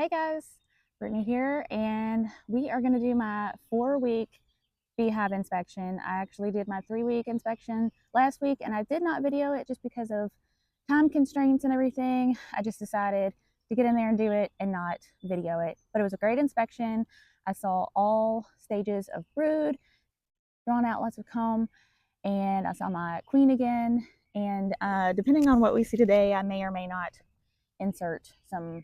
Hey guys, Brittany here, and we are going to do my 4-week beehive inspection. I actually did my 3-week inspection last week, and I did not video it just because of time constraints and everything. I just decided to get in there and do it and not video it. But it was a great inspection. I saw all stages of brood, drawn out lots of comb, and I saw my queen again. And depending on what we see today, I may or may not insert some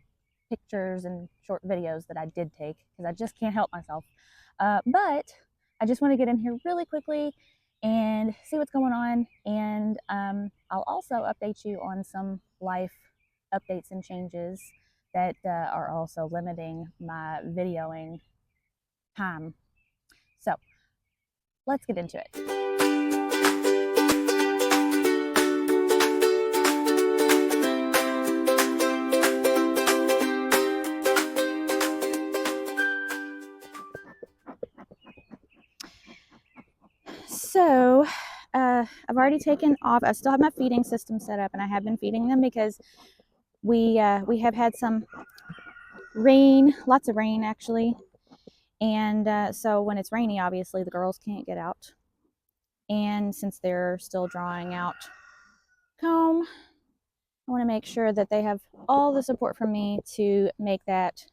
pictures and short videos that I did take because I just can't help myself. But I just want to get in here really quickly and see what's going on. And I'll also update you on some life updates and changes that are also limiting my videoing time. So let's get into it. So I've already taken off. I still have my feeding system set up, and I have been feeding them because we have had some rain, lots of rain actually, and so when it's rainy, obviously the girls can't get out, and since they're still drawing out comb, I want to make sure that they have all the support from me to make that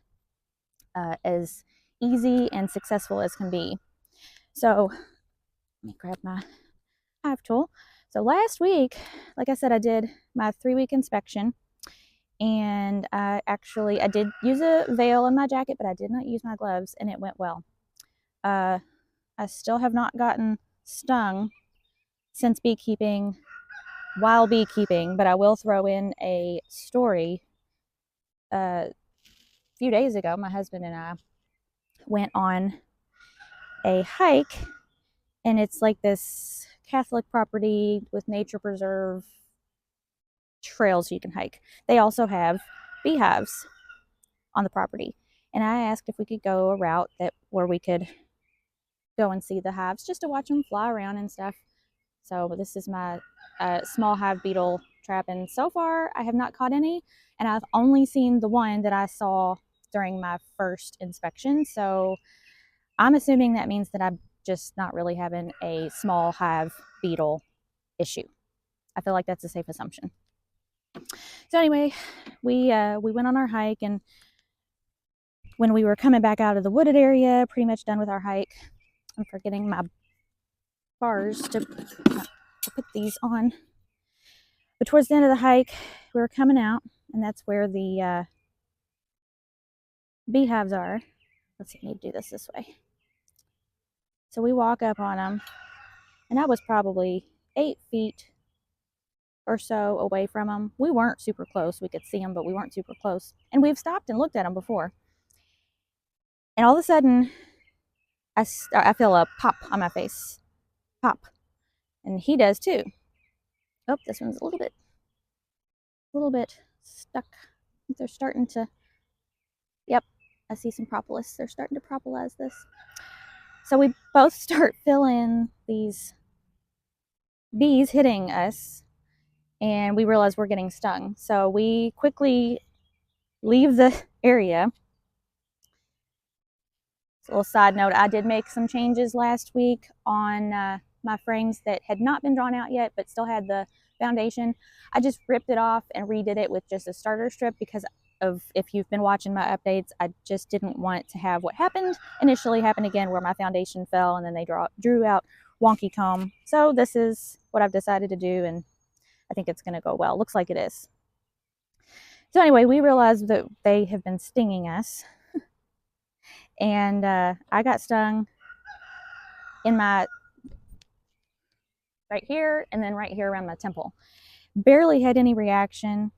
as easy and successful as can be. So let me grab my hive tool. So last week, like I said, I did my 3-week inspection, and I did use a veil in my jacket, but I did not use my gloves, and it went well. I still have not gotten stung since beekeeping, while beekeeping, but I will throw in a story. A few days ago, my husband and I went on a hike, and it's like this Catholic property with nature preserve trails you can hike. They also have beehives on the property, and I asked if we could go a route where we could go and see the hives just to watch them fly around and stuff. So this is my small hive beetle trap, and so far I have not caught any, and I've only seen the one that I saw during my first inspection. So I'm assuming that means that I'm just not really having a small hive beetle issue. I feel like that's a safe assumption. So anyway, we went on our hike, and when we were coming back out of the wooded area, pretty much done with our hike, I'm forgetting my bars to put these on. But towards the end of the hike, we were coming out, and that's where the beehives are. Let's see, I need to do this way. So we walk up on them, and I was probably 8 feet or so away from them. We weren't super close. We could see them, but we weren't super close. And we've stopped and looked at them before. And all of a sudden, I feel a pop on my face. Pop. And he does too. Oh, this one's a little bit stuck. They're starting to, yep, I see some propolis. They're starting to propolize this. So we both start feeling these bees hitting us, and we realize we're getting stung. So we quickly leave the area. So a little side note, I did make some changes last week on my frames that had not been drawn out yet, but still had the foundation. I just ripped it off and redid it with just a starter strip because if you've been watching my updates, I just didn't want to have what happened initially happen again, where my foundation fell and then they drew out wonky comb. So this is what I've decided to do, and I think it's going to go well. Looks like it is. So anyway, we realized that they have been stinging us, and I got stung in my right here, and then right here around my temple. Barely had any reaction.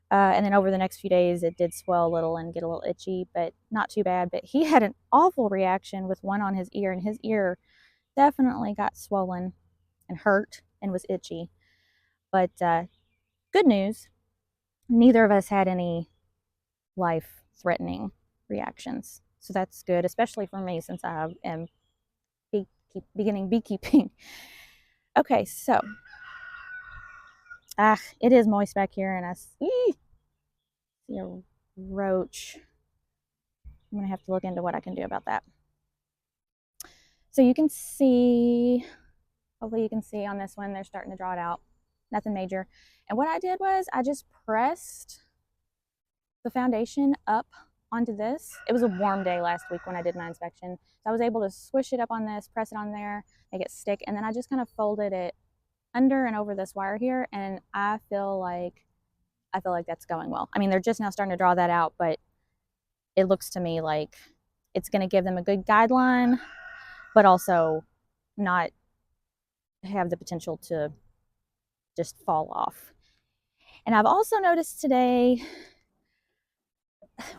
And then over the next few days, it did swell a little and get a little itchy, but not too bad. But he had an awful reaction with one on his ear, and his ear definitely got swollen and hurt and was itchy. But good news, neither of us had any life-threatening reactions. So that's good, especially for me since I am beginning beekeeping. Okay, so it is moist back here, and I see a roach. I'm gonna have to look into what I can do about that. So you can see, hopefully you can see on this one, they're starting to draw it out. Nothing major. And what I did was I just pressed the foundation up onto this. It was a warm day last week when I did my inspection. So I was able to swish it up on this, press it on there, make it stick, and then I just kind of folded it under and over this wire here, and I feel like that's going well. I mean, they're just now starting to draw that out, but it looks to me like it's going to give them a good guideline, but also not have the potential to just fall off. And I've also noticed today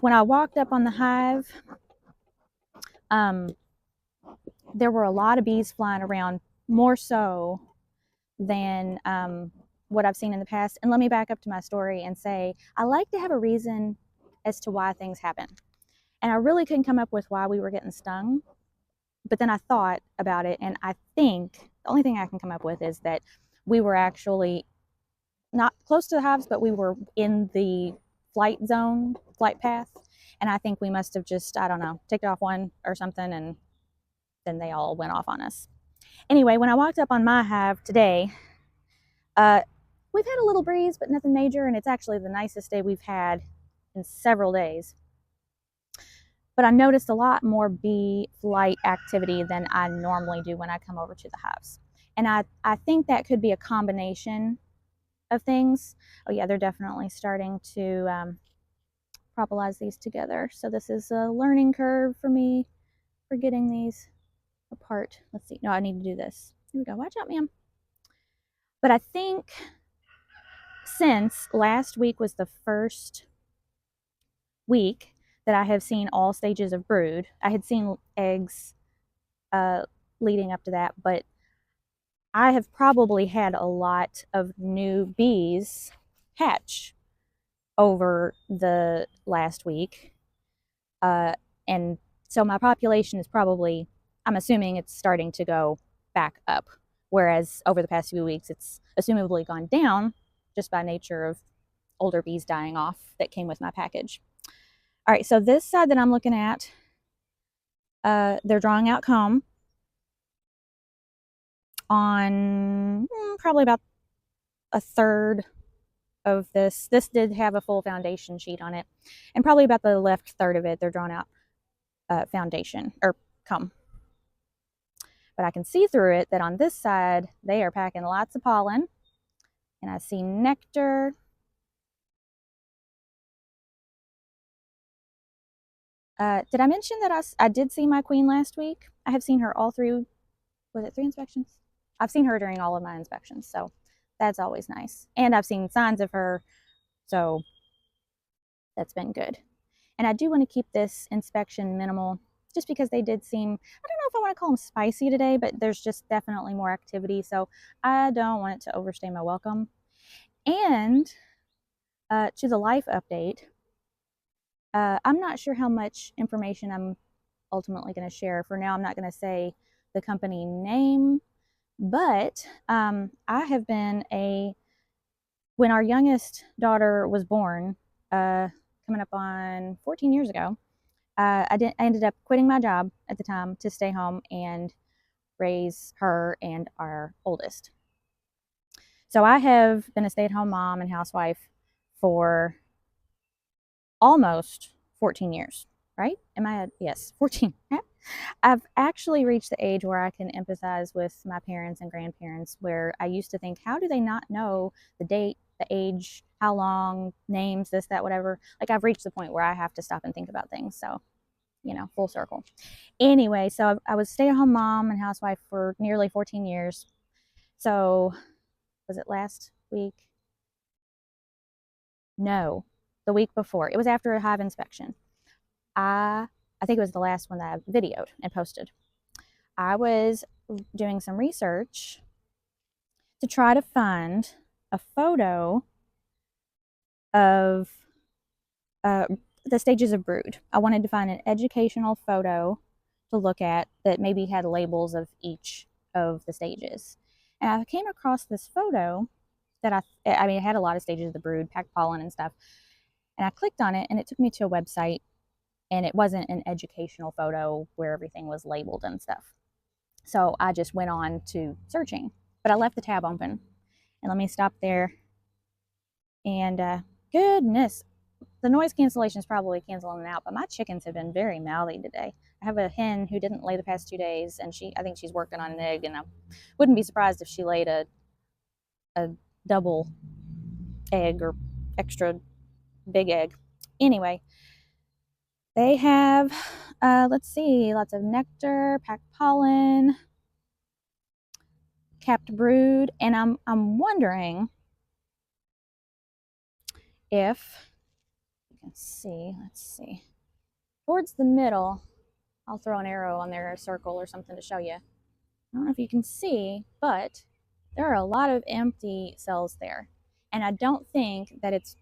when I walked up on the hive, there were a lot of bees flying around, more so than what I've seen in the past. And let me back up to my story and say I like to have a reason as to why things happen. And I really couldn't come up with why we were getting stung. But then I thought about it, and I think the only thing I can come up with is that we were actually not close to the hives, but we were in the flight zone, flight path. And I think we must have just, I don't know, ticked off one or something, and then they all went off on us. Anyway, when I walked up on my hive today, we've had a little breeze, but nothing major, and it's actually the nicest day we've had in several days. But I noticed a lot more bee flight activity than I normally do when I come over to the hives. And I think that could be a combination of things. Oh yeah, they're definitely starting to propolize these together. So this is a learning curve for me for getting these apart. Let's see. No, I need to do this. Here we go. Watch out, ma'am. But I think since last week was the first week that I have seen all stages of brood, I had seen eggs leading up to that, but I have probably had a lot of new bees hatch over the last week. And so my population is probably, I'm assuming it's starting to go back up. Whereas over the past few weeks, it's assumably gone down just by nature of older bees dying off that came with my package. All right, so this side that I'm looking at, they're drawing out comb on probably about a third of this. This did have a full foundation sheet on it, and probably about the left third of it, they're drawn out foundation or comb. But I can see through it that on this side, they are packing lots of pollen, and I see nectar. Did I mention that I did see my queen last week? I have seen her all through, was it 3 inspections? I've seen her during all of my inspections, so that's always nice. And I've seen signs of her, so that's been good. And I do want to keep this inspection minimal just because they did seem, I don't know if I want to call them spicy today, but there's just definitely more activity, so I don't want it to overstay my welcome. And to the life update, I'm not sure how much information I'm ultimately going to share. For now, I'm not going to say the company name, but I have been when our youngest daughter was born, coming up on 14 years ago, I ended up quitting my job at the time to stay home and raise her and our oldest. So I have been a stay-at-home mom and housewife for almost 14 years, right? Yes, 14. I've actually reached the age where I can empathize with my parents and grandparents, where I used to think, how do they not know the date, the age, how long, names, this, that, whatever. Like, I've reached the point where I have to stop and think about things. So, full circle. Anyway, so I was stay-at-home mom and housewife for nearly 14 years. So, was it last week? No, the week before. It was after a hive inspection. I think it was the last one that I videoed and posted. I was doing some research to try to find a photo of the stages of brood. I wanted to find an educational photo to look at that maybe had labels of each of the stages. And I came across this photo that I mean, it had a lot of stages of the brood, packed pollen and stuff. And I clicked on it, and it took me to a website and it wasn't an educational photo where everything was labeled and stuff. So I just went on to searching, but I left the tab open. And let me stop there. And goodness, the noise cancellation is probably canceling it out, but my chickens have been very mouthy today. I have a hen who didn't lay the past 2 days, and I think she's working on an egg, and I wouldn't be surprised if she laid a double egg or extra big egg. Anyway, they have, let's see, lots of nectar, packed pollen, capped brood, and I'm wondering if you can see. Let's see, towards the middle. I'll throw an arrow on there, a circle or something to show you. I don't know if you can see, but there are a lot of empty cells there, and I don't think that it's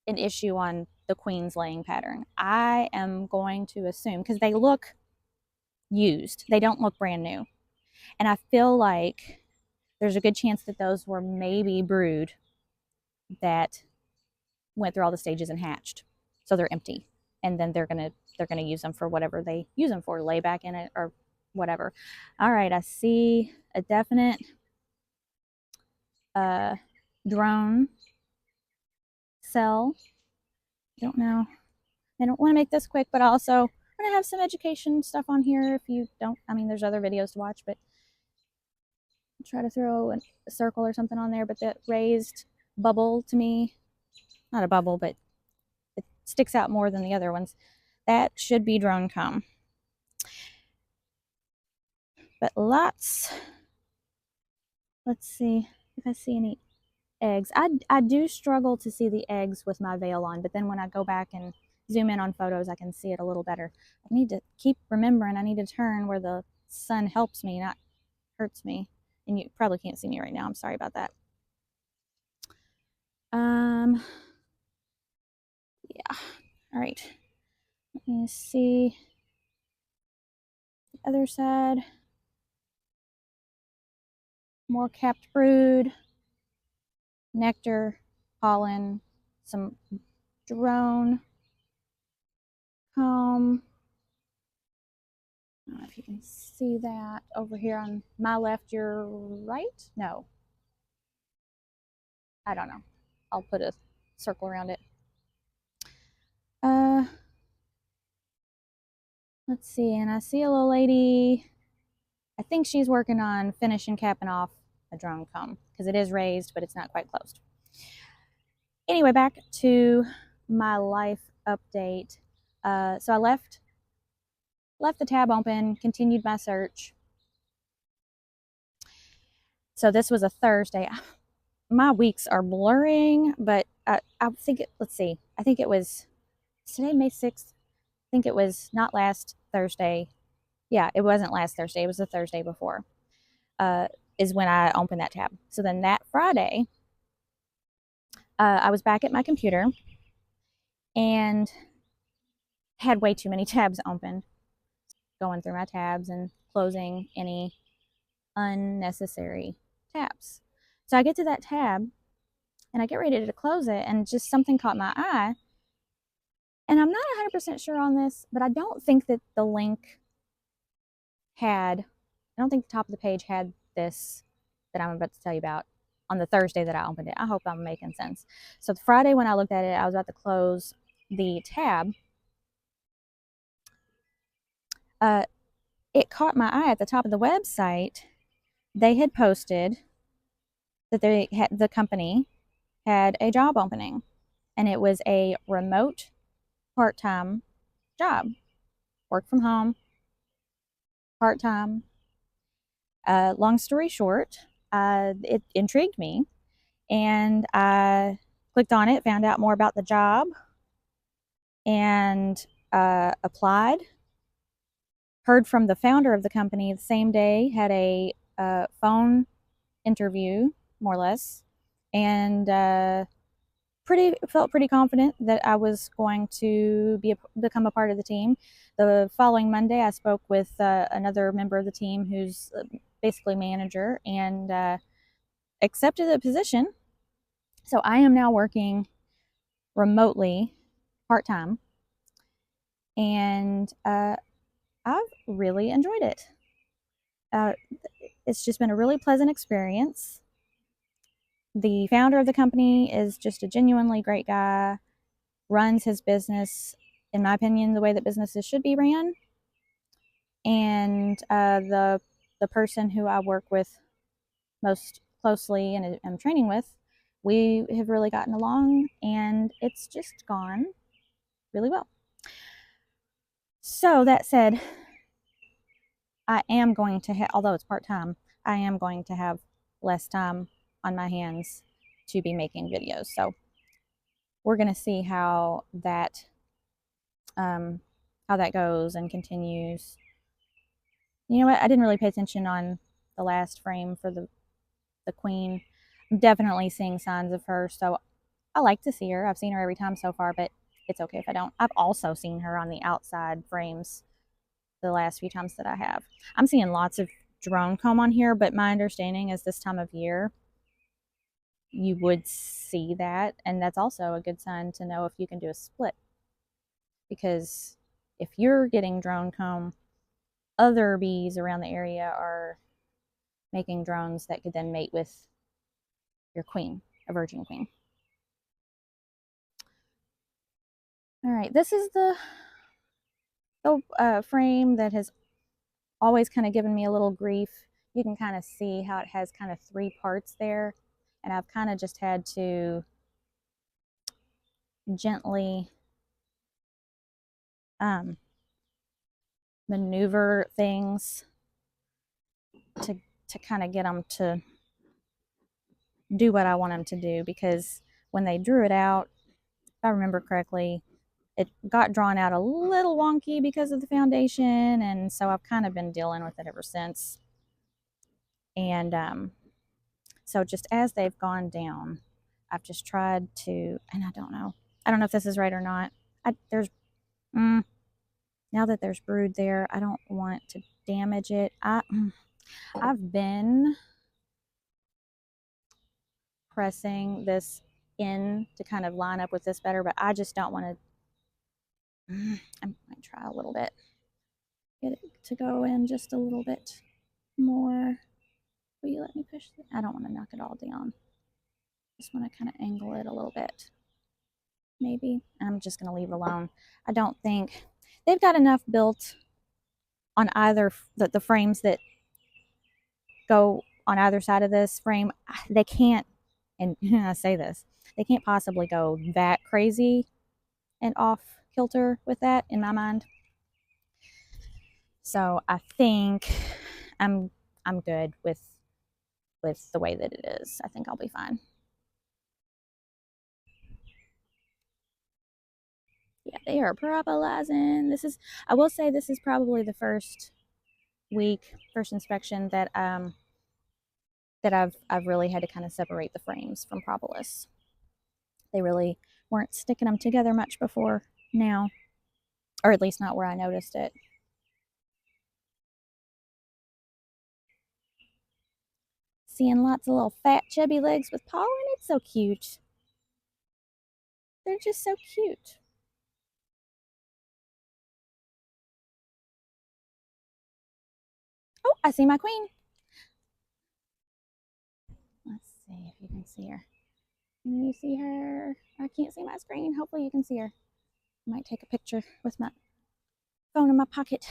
an issue on the queen's laying pattern. I am going to assume, because they look used, they don't look brand new, and I feel like there's a good chance that those were maybe brood that went through all the stages and hatched, so they're empty, and then they're gonna use them for whatever they use them for, lay back in it or whatever. All right, I see a definite drone cell. I don't know. I don't want to make this quick, but I also want to have some education stuff on here. If you don't, I mean, there's other videos to watch, but try to throw a circle or something on there. But that raised bubble to me, not a bubble, but it sticks out more than the other ones. That should be drone comb. But lots, let's see if I see any eggs. I do struggle to see the eggs with my veil on, but then when I go back and zoom in on photos, I can see it a little better. I need to keep remembering I need to turn where the sun helps me, not hurts me. And you probably can't see me right now. I'm sorry about that. Yeah. All right. Let me see the other side. More capped brood, nectar, pollen, some drone comb. I don't know if you can see that over here on my left, your right? No, I don't know. I'll put a circle around it. Uh, let's see, and I see a little lady. I think she's working on finishing capping off a drone comb because it is raised, but it's not quite closed. Anyway, back to my life update. So I left the tab open, continued my search. So this was a Thursday. My weeks are blurring, but I think let's see. I think it was today, May 6th. I think it was not last Thursday. Yeah, it wasn't last Thursday. It was the Thursday before. Is when I opened that tab. So then that Friday, I was back at my computer and had way too many tabs open. Going through my tabs and closing any unnecessary tabs. So I get to that tab and I get ready to close it, and just something caught my eye. And I'm not 100% sure on this, but I don't think that the link I don't think the top of the page had this that I'm about to tell you about on the Thursday that I opened it. I hope I'm making sense. So the Friday when I looked at it, I was about to close the tab. It caught my eye at the top of the website. They had posted that the company had a job opening, and it was a remote part-time job, work from home, part-time. Long story short, it intrigued me, and I clicked on it, found out more about the job, and applied. Heard from the founder of the company the same day, had a phone interview, more or less, and felt pretty confident that I was going to become a part of the team. The following Monday, I spoke with another member of the team who's basically manager, and accepted the position. So I am now working remotely, part-time, and I've really enjoyed it. Uh, it's just been a really pleasant experience. The founder of the company is just a genuinely great guy, runs his business, in my opinion, the way that businesses should be ran. And the person who I work with most closely and am training with, we have really gotten along, and it's just gone really well. So that said, I am going to have, although it's part time, I am going to have less time on my hands to be making videos. So we're going to see um, how that goes and continues. You know what? I didn't really pay attention on the last frame for the queen. I'm definitely seeing signs of her, so I like to see her. I've seen her every time so far, but it's okay if I don't. I've also seen her on the outside frames the last few times that I have. I'm seeing lots of drone comb on here, but my understanding is this time of year you would see that, and that's also a good sign to know if you can do a split, because if you're getting drone comb, other bees around the area are making drones that could then mate with your queen, a virgin queen. All right, this is the frame that has always kind of given me a little grief. You can kind of see how it has kind of three parts there, and I've kind of just had to gently maneuver things to kind of get them to do what I want them to do, because when they drew it out, if I remember correctly, it got drawn out a little wonky because of the foundation, and so I've kind of been dealing with it ever since. And so just as they've gone down, I've just tried to, and I don't know if this is right or not. Now that there's brood there, I don't want to damage it. I've been pressing this in to kind of line up with this better, but I just don't want to. I might try a little bit, get it to go in just a little bit more. Will you let me push it? I don't want to knock it all down. Just want to kind of angle it a little bit. Maybe. I'm just going to leave it alone. I don't think they've got enough built on either the frames that go on either side of this frame. They can't, and I say this, they can't possibly go that crazy and off kilter with that in my mind. So I think I'm good with the way that it is. I think I'll be fine. Yeah, they are propolising. I will say, this is probably the first inspection that I've really had to kind of separate the frames from propolis. They really weren't sticking them together much before now, or at least not where I noticed it. Seeing lots of little fat chubby legs with pollen. It's so cute. They're just so cute. Oh, I see my queen. Let's see if you can see her. Can you see her? I can't see my screen. Hopefully you can see her. I might take a picture with my phone in my pocket.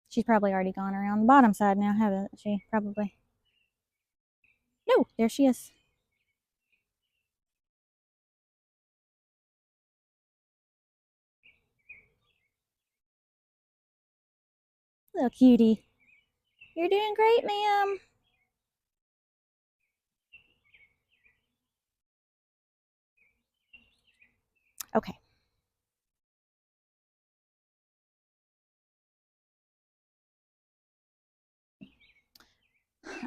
She's probably already gone around the bottom side now, haven't she? Probably. No, there she is. Little cutie. You're doing great, ma'am. Okay.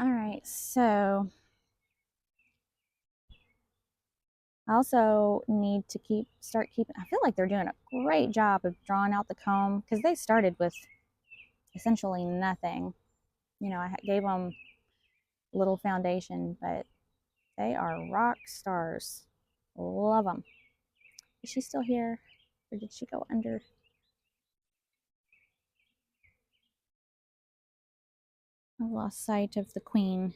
All right, so I also need to start keeping. I feel like they're doing a great job of drawing out the comb, because they started with essentially nothing. You know, I gave them a little foundation, but they are rock stars. Love them. Is she still here? Or did she go under? I lost sight of the queen,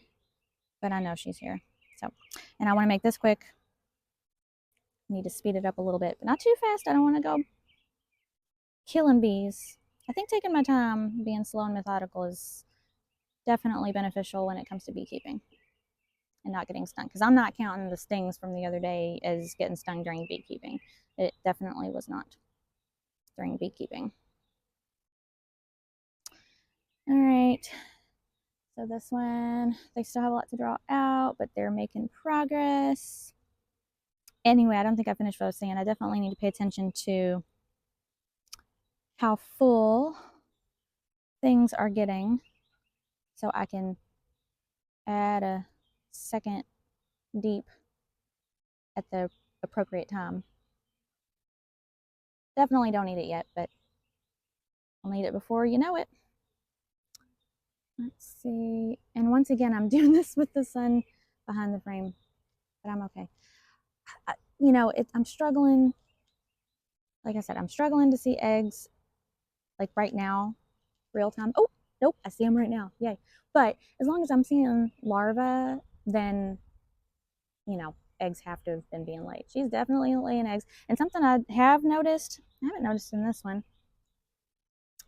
but I know she's here. So, and I want to make this quick. I need to speed it up a little bit, but not too fast. I don't want to go killing bees. I think taking my time, being slow and methodical is definitely beneficial when it comes to beekeeping and not getting stung. Because I'm not counting the stings from the other day as getting stung during beekeeping. It definitely was not during beekeeping. All right. So this one, they still have a lot to draw out, but they're making progress. Anyway, I don't think I finished what I was saying. I definitely need to pay attention to how full things are getting so I can add a second deep at the appropriate time. Definitely don't need it yet, but I'll need it before you know it. Let's see. And once again, I'm doing this with the sun behind the frame, but I'm okay. You know, I'm struggling. Like I said, I'm struggling to see eggs like right now, real time. Oh, nope, I see them right now. Yay. But as long as I'm seeing larvae, then, you know, eggs have to have been being laid. She's definitely laying eggs. And something I have noticed, I haven't noticed in this one,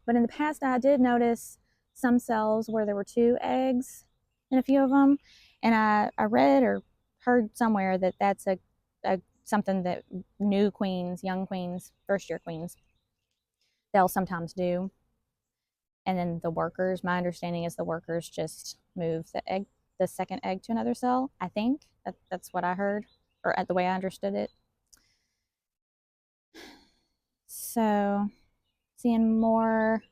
but in the past I did notice some cells where there were 2 eggs in a few of them. And I read or heard somewhere that that's a something that new queens, young queens, first year queens, they'll sometimes do. And then the workers, my understanding is the workers just move the second egg to another cell. I think that's what I heard, or the way I understood it. So, seeing more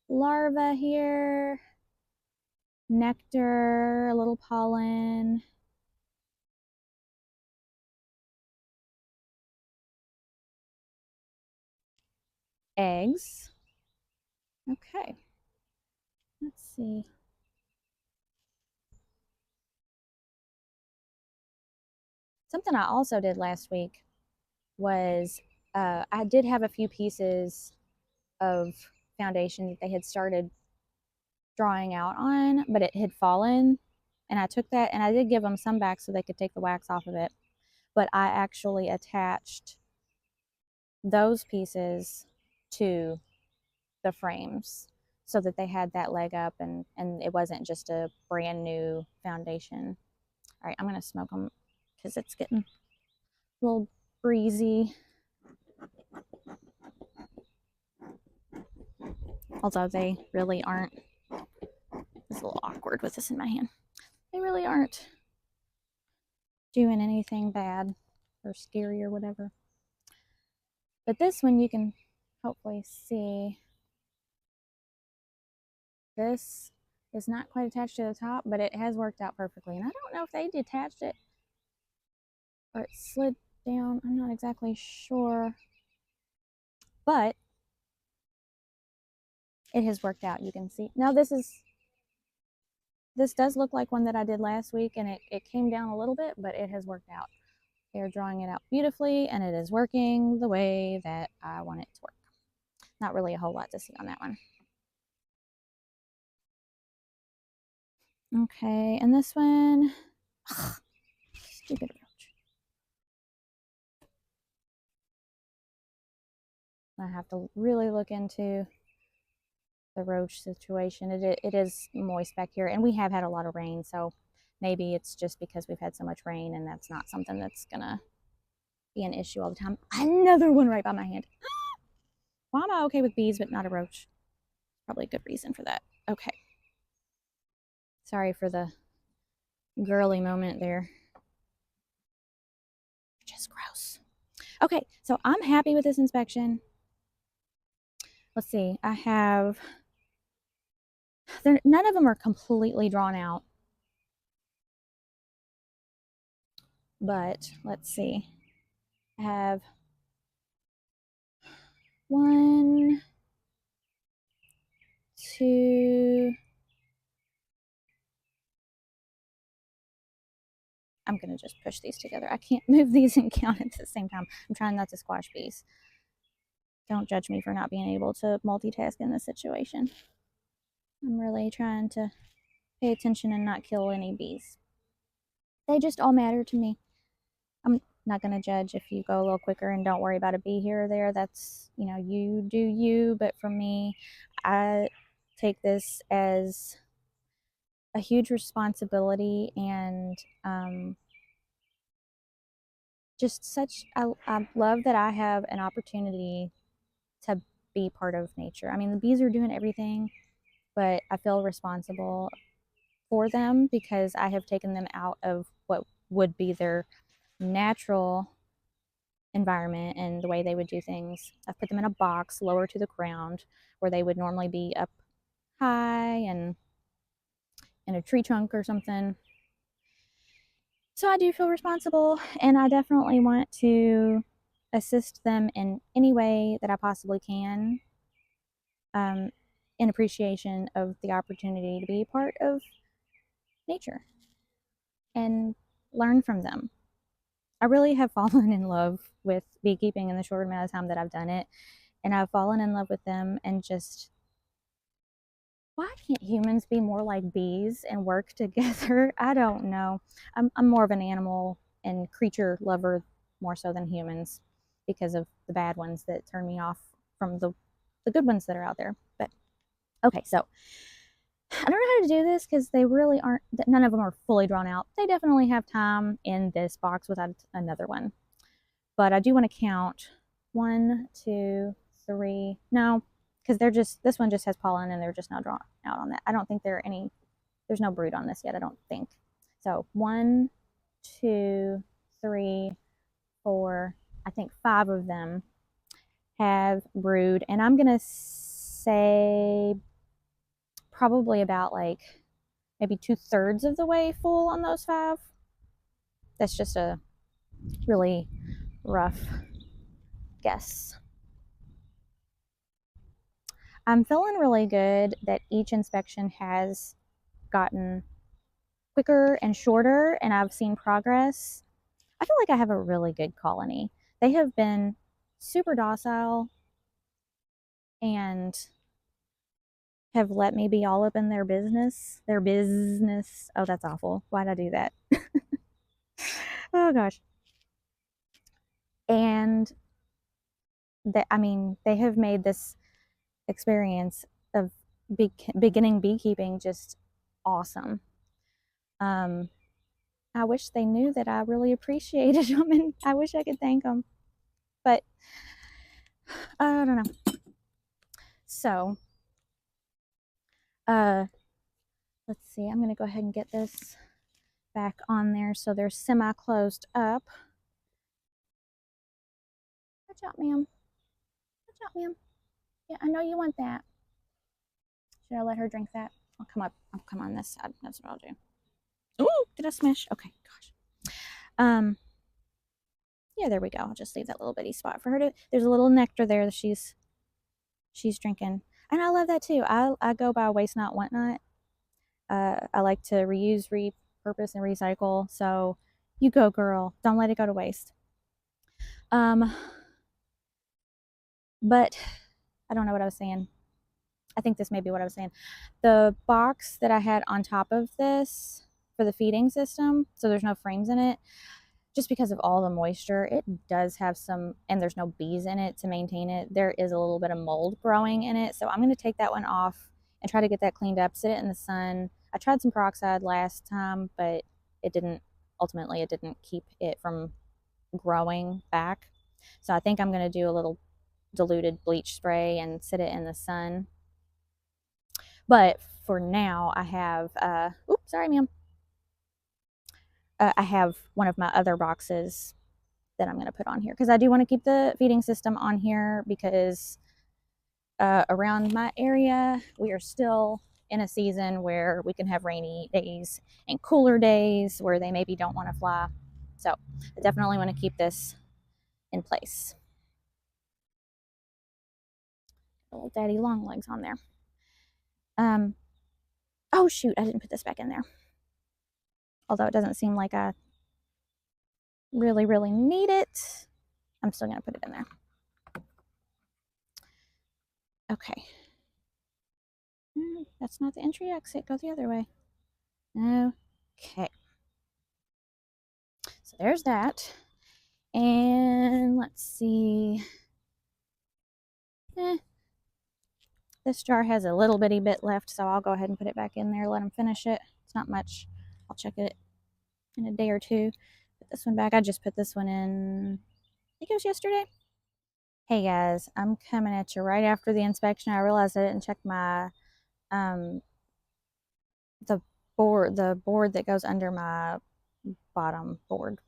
larvae here, nectar, a little pollen. Eggs. Okay. Let's see. Something I also did last week was I did have a few pieces of foundation that they had started drawing out on, but it had fallen. And I took that and I did give them some back so they could take the wax off of it. But I actually attached those pieces to the frames so that they had that leg up and it wasn't just a brand new foundation. All right, I'm going to smoke them because it's getting a little breezy. Although they really aren't. It's a little awkward with this in my hand. They really aren't doing anything bad or scary or whatever. But this one you can hopefully see. This is not quite attached to the top, but it has worked out perfectly. And I don't know if they detached it or it slid down. I'm not exactly sure. But it has worked out. You can see. Now this does look like one that I did last week and it came down a little bit, but it has worked out. They're drawing it out beautifully and it is working the way that I want it to work. Not really a whole lot to see on that one. Okay, and this one, ugh, stupid roach. I have to really look into the roach situation. It is moist back here, and we have had a lot of rain, so maybe it's just because we've had so much rain, and that's not something that's gonna be an issue all the time. Another one right by my hand. Why am I okay with bees but not a roach? Probably a good reason for that. Okay. Sorry for the girly moment there. Just gross. Okay, so I'm happy with this inspection. Let's see. I have none of them are completely drawn out. But let's see. I have 1, 2. I'm going to just push these together. I can't move these and count at the same time. I'm trying not to squash bees. Don't judge me for not being able to multitask in this situation. I'm really trying to pay attention and not kill any bees. They just all matter to me. I'm not going to judge if you go a little quicker and don't worry about a bee here or there. That's, you know, you do you. But for me, I take this as a huge responsibility and just such, I love that I have an opportunity to be part of nature. I mean, the bees are doing everything, but I feel responsible for them because I have taken them out of what would be their natural environment and the way they would do things. I've put them in a box lower to the ground where they would normally be up high and in a tree trunk or something. So I do feel responsible, and I definitely want to assist them in any way that I possibly can, um, in appreciation of the opportunity to be a part of nature and learn from them. I really have fallen in love with beekeeping in the short amount of time that I've done it, and I've fallen in love with them and just, why can't humans be more like bees and work together? I don't know. I'm more of an animal and creature lover more so than humans because of the bad ones that turn me off from the good ones that are out there. But okay, so I don't know how to do this because they really aren't, none of them are fully drawn out. They definitely have time in this box without another one. But I do want to count 1, 2, 3. No, because they're just, this one just has pollen and they're just not drawn out on that. I don't think there are any, there's no brood on this yet, I don't think. So 1, 2, 3, 4, I think 5 of them have brood. And I'm going to say probably about like maybe 2/3 of the way full on those 5. That's just a really rough guess. I'm feeling really good that each inspection has gotten quicker and shorter, and I've seen progress. I feel like I have a really good colony. They have been super docile and have let me be all up in their business. Their business. Oh, that's awful. Why'd I do that? Oh gosh. And I mean, they have made this experience of beginning beekeeping just awesome. I wish they knew that I really appreciated them, and I wish I could thank them, but I don't know. So, uh, let's see. I'm gonna go ahead and get this back on there so they're semi-closed up. Watch out, ma'am. Watch out, ma'am. Yeah, I know you want that. Should I let her drink that? I'll come up. I'll come on this side. That's what I'll do. Oh, did I smash? Okay, gosh. Yeah, there we go. I'll just leave that little bitty spot for her to. There's a little nectar there that she's drinking, and I love that too. I go by waste not, want not. I like to reuse, repurpose, and recycle. So you go, girl. Don't let it go to waste. But I don't know what I was saying. I think this may be what I was saying. The box that I had on top of this for the feeding system, so there's no frames in it, just because of all the moisture, it does have some, and there's no bees in it to maintain it. There is a little bit of mold growing in it. So I'm going to take that one off and try to get that cleaned up, sit it in the sun. I tried some peroxide last time, but it didn't, ultimately, it didn't keep it from growing back. So I think I'm going to do a little diluted bleach spray and sit it in the sun. But for now, I have, oops, sorry, ma'am. I have one of my other boxes that I'm going to put on here because I do want to keep the feeding system on here because around my area, we are still in a season where we can have rainy days and cooler days where they maybe don't want to fly. So I definitely want to keep this in place. Little daddy long legs on there. Oh shoot, I didn't put this back in there. Although it doesn't seem like I really, really need it. I'm still going to put it in there. Okay. That's not the entry exit. Go the other way. Okay. So there's that. And let's see. This jar has a little bitty bit left, so I'll go ahead and put it back in there, let them finish it. It's not much. I'll check it in a day or two. Put this one back. I just put this one in, I think it was yesterday. Hey guys, I'm coming at you right after the inspection. I realized I didn't check my um the board that goes under my bottom board.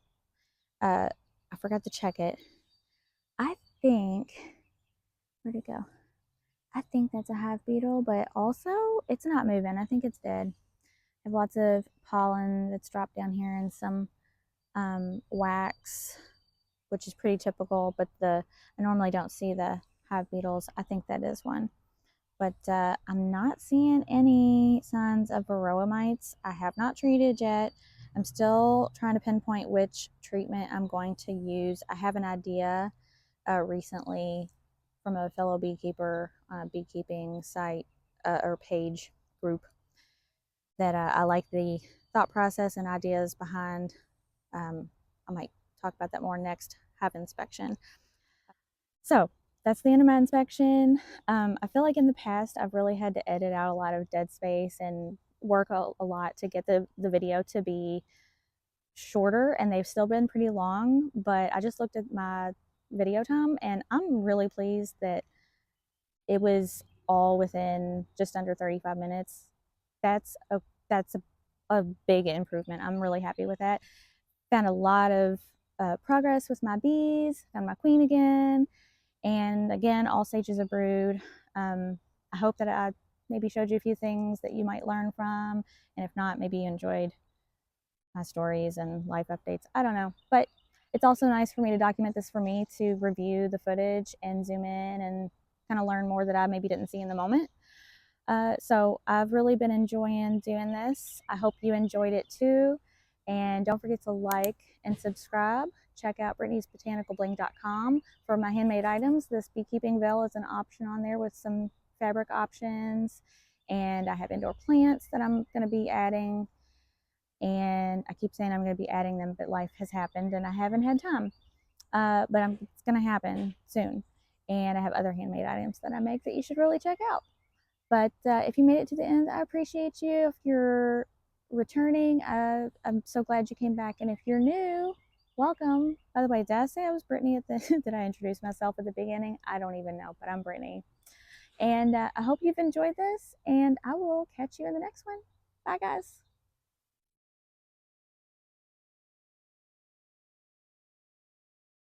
I forgot to check it. I think, where'd it go? I think that's a hive beetle, but also it's not moving. I think it's dead. I have lots of pollen that's dropped down here and some wax, which is pretty typical, but I normally don't see the hive beetles. I think that is one. But I'm not seeing any signs of varroa mites. I have not treated yet. I'm still trying to pinpoint which treatment I'm going to use. I have an idea recently from a fellow beekeeper on a beekeeping site or page group that I like the thought process and ideas behind. I might talk about that more next hive inspection. So that's the end of my inspection. I feel like in the past I've really had to edit out a lot of dead space and work a lot to get the video to be shorter, and they've still been pretty long, but I just looked at my video time and I'm really pleased that it was all within just under 35 minutes. That's a big improvement. I'm really happy with that. Found a lot of progress with my bees, found my queen again, and again, all stages of brood. I hope that I maybe showed you a few things that you might learn from, and if not, maybe you enjoyed my stories and life updates. I don't know, but it's also nice for me to document this for me to review the footage and zoom in and kind of learn more that I maybe didn't see in the moment. So I've really been enjoying doing this. I hope you enjoyed it too. And don't forget to like and subscribe. Check out Brittany'sBotanicalBling.com for my handmade items. This beekeeping veil is an option on there with some fabric options. And I have indoor plants that I'm going to be adding. And I keep saying I'm going to be adding them, but life has happened and I haven't had time. But it's going to happen soon. And I have other handmade items that I make that you should really check out. But if you made it to the end, I appreciate you. If you're returning, I'm so glad you came back. And if you're new, welcome. By the way, did I say I was Brittany at the, did I introduce myself at the beginning? I don't even know, but I'm Brittany. And I hope you've enjoyed this, and I will catch you in the next one. Bye, guys.